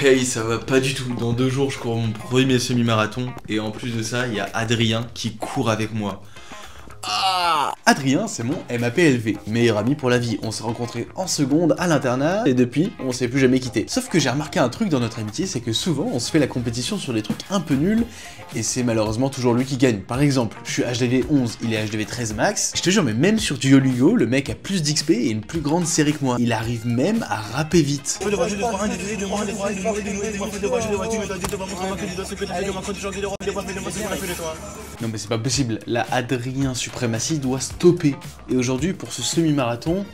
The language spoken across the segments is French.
Hey, ça va pas du tout. Dans 2 jours, je cours mon premier semi-marathon. Et en plus de ça, il y a Adrien qui court avec moi. Ah, Adrien, c'est mon MAPLV, meilleur ami pour la vie. On s'est rencontrés en seconde à l'internat et depuis, on s'est plus jamais quitté. Sauf que j'ai remarqué un truc dans notre amitié, c'est que souvent, on se fait la compétition sur des trucs un peu nuls et c'est malheureusement toujours lui qui gagne. Par exemple, je suis HDV 11, il est HDV 13 max. Je te jure, mais même sur Duolingo, le mec a plus d'XP et une plus grande série que moi. Il arrive même à rapper vite. Non mais c'est pas possible, la Adrien Suprématie doit stopper. Et aujourd'hui, pour ce semi-marathon,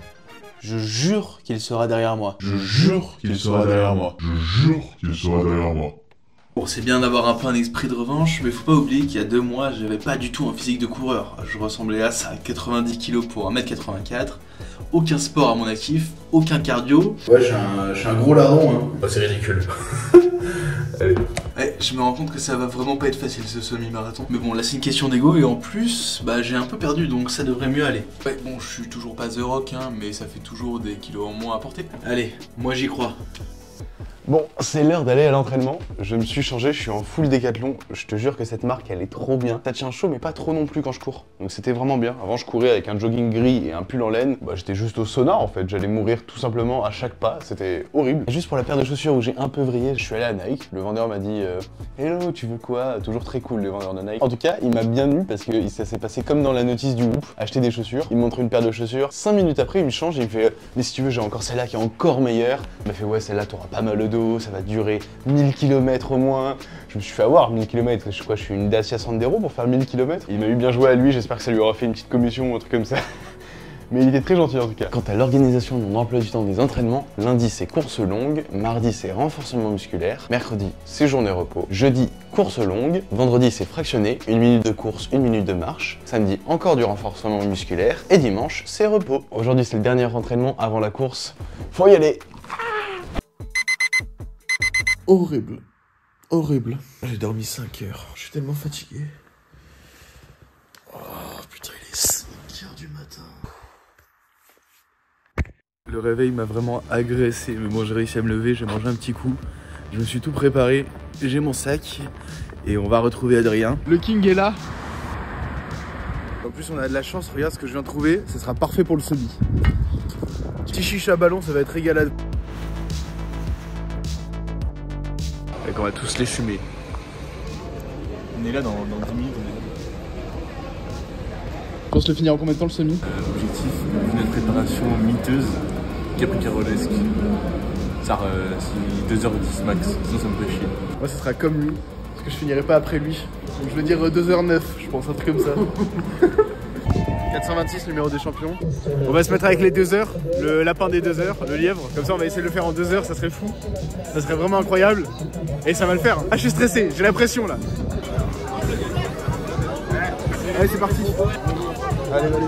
je jure qu'il sera derrière moi. Je jure qu'il sera derrière moi. Je jure qu'il sera derrière moi. Bon, c'est bien d'avoir un peu un esprit de revanche, mais faut pas oublier qu'il y a 2 mois, j'avais pas du tout un physique de coureur. Je ressemblais à ça, 90 kg pour 1m84, aucun sport à mon actif, aucun cardio. Ouais, je suis un gros larron, hein. Bah, c'est ridicule. Allez. Ouais, je me rends compte que ça va vraiment pas être facile ce semi-marathon. Mais bon, là c'est une question d'ego et en plus, bah j'ai un peu perdu donc ça devrait mieux aller. Ouais, bon, je suis toujours pas The Rock, hein, mais ça fait toujours des kilos en moins à porter. Allez, moi j'y crois. Bon, c'est l'heure d'aller à l'entraînement. Je me suis changé, je suis en full Décathlon. Je te jure que cette marque, elle est trop bien. Ça tient chaud, mais pas trop non plus quand je cours. Donc c'était vraiment bien. Avant, je courais avec un jogging gris et un pull en laine. Bah, j'étais juste au sauna en fait. J'allais mourir tout simplement à chaque pas. C'était horrible. Et juste pour la paire de chaussures où j'ai un peu vrillé, je suis allé à Nike. Le vendeur m'a dit hello, tu veux quoi? Toujours très cool, le vendeur de Nike. En tout cas, il m'a bien eu parce que ça s'est passé comme dans la notice du groupe. Acheter des chaussures. Il me montre une paire de chaussures. 5 minutes après, il me change et il me fait mais si tu veux, j'ai encore celle-là qui est encore meilleure. Il m'a fait ouais, celle-là, t'auras pas mal au dos, ça va durer 1000 km au moins. Je me suis fait avoir 1000 km, je suis une Dacia Sandero pour faire 1000 km. Il m'a eu bien joué à lui, j'espère que ça lui aura fait une petite commission ou un truc comme ça. Mais il était très gentil en tout cas. Quant à l'organisation de mon emploi du temps des entraînements, lundi c'est course longue, mardi c'est renforcement musculaire, mercredi c'est journée repos, jeudi course longue, vendredi c'est fractionné, 1 minute de course, 1 minute de marche, samedi encore du renforcement musculaire et dimanche c'est repos. Aujourd'hui c'est le dernier entraînement avant la course, faut y aller. Horrible. Horrible. J'ai dormi 5 heures. Je suis tellement fatigué. Oh putain, il est 5 heures du matin. Le réveil m'a vraiment agressé, mais bon j'ai réussi à me lever, j'ai mangé un petit coup. Je me suis tout préparé, j'ai mon sac et on va retrouver Adrien. Le King est là. En plus on a de la chance, regarde ce que je viens de trouver, ce sera parfait pour le semi. Petit chicha ballon, ça va être régalade. Et qu'on va tous les fumer. On est là dans 10 minutes. Tu penses le finir en combien de temps le semi? Objectif, une préparation miteuse, capricarolesque. Ça, si 2h10 max, sinon ça me fait chier. Moi ça sera comme lui, parce que je finirai pas après lui. Donc je veux dire 2h09, je pense, un truc comme ça. 426, numéro des champions. On va se mettre avec les 2 heures, le lapin des 2 heures, le lièvre. Comme ça on va essayer de le faire en 2 heures, ça serait fou. Ça serait vraiment incroyable. Et ça va le faire. Ah, je suis stressé, j'ai la pression là. Allez, c'est parti. Allez, allez.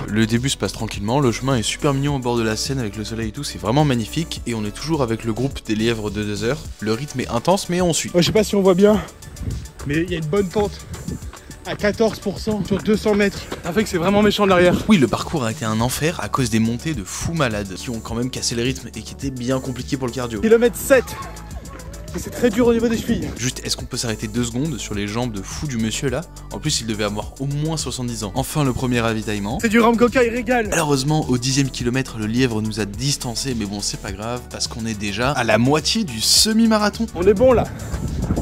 Le début se passe tranquillement, le chemin est super mignon au bord de la Seine avec le soleil et tout, c'est vraiment magnifique. Et on est toujours avec le groupe des lièvres de 2 heures. Le rythme est intense mais on suit. Ouais, je sais pas si on voit bien, mais il y a une bonne pente. À 14% sur 200 mètres. Ça fait que c'est vraiment méchant derrière. Oui, le parcours a été un enfer à cause des montées de fous malades qui ont quand même cassé le rythme et qui étaient bien compliqués pour le cardio. Kilomètre 7. Et c'est très dur au niveau des chevilles. Juste, est-ce qu'on peut s'arrêter 2 secondes sur les jambes de fou du monsieur là? En plus, il devait avoir au moins 70 ans. Enfin, le premier ravitaillement. C'est du rhum coca, il régale. Malheureusement, au 10e kilomètre, le lièvre nous a distancés, mais bon, c'est pas grave parce qu'on est déjà à la moitié du semi-marathon. On est bon là.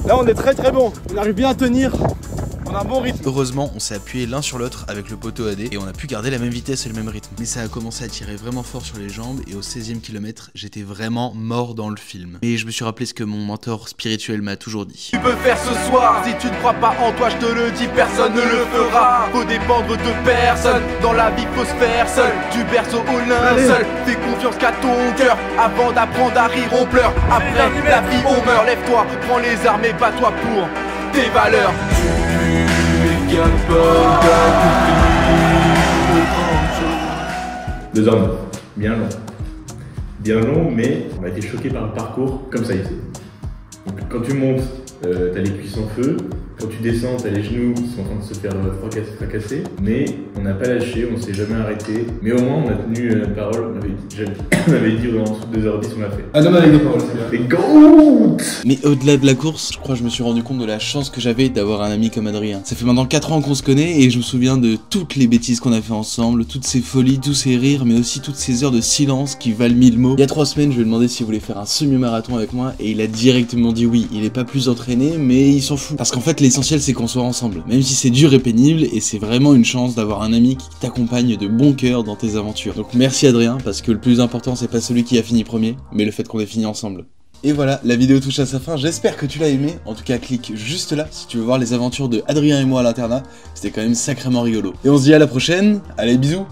Là, on est très très bon. On arrive bien à tenir. On a un bon rythme. Heureusement, on s'est appuyé l'un sur l'autre avec le poteau AD et on a pu garder la même vitesse et le même rythme. Mais ça a commencé à tirer vraiment fort sur les jambes et au 16e kilomètre, j'étais vraiment mort dans le film. Et je me suis rappelé ce que mon mentor spirituel m'a toujours dit. Tu peux faire ce soir, si tu ne crois pas en toi, je te le dis, personne ne le fera. Faut dépendre de personne, dans la vie faut se faire seul. Du berceau au linceul, fais confiance qu'à ton cœur. Avant d'apprendre à rire, on pleure. Après la vie, on meurt. Lève-toi, prends les armes et bats-toi pour tes valeurs. Deux heures, bien long. Bien long, mais on a été choqué par le parcours comme ça ici. Donc quand tu montes, t'as les cuisses en feu, Quand tu descends, t'as les genoux qui sont en train de se faire fracasser, mais on n'a pas lâché, on s'est jamais arrêté. Mais au moins, on a tenu parole, on avait dit en dessous de 2h10, on l'a fait. Un homme avec des paroles, c'est bien. Les GOAT! Mais au-delà de la course, je crois que je me suis rendu compte de la chance que j'avais d'avoir un ami comme Adrien. Ça fait maintenant 4 ans qu'on se connaît et je me souviens de toutes les bêtises qu'on a fait ensemble, toutes ces folies, tous ces rires, mais aussi toutes ces heures de silence qui valent 1000 mots. Il y a 3 semaines, je lui ai demandé s'il voulait faire un semi-marathon avec moi et il a directement dit oui. Il est pas plus entraîné, mais il s'en fout. Parce qu'en fait, l'essentiel c'est qu'on soit ensemble. Même si c'est dur et pénible, et c'est vraiment une chance d'avoir un ami qui t'accompagne de bon cœur dans tes aventures. Donc merci Adrien, parce que le plus important c'est pas celui qui a fini premier, mais le fait qu'on ait fini ensemble. Et voilà, la vidéo touche à sa fin, j'espère que tu l'as aimé. En tout cas, clique juste là si tu veux voir les aventures de Adrien et moi à l'internat. C'était quand même sacrément rigolo. Et on se dit à la prochaine, allez bisous!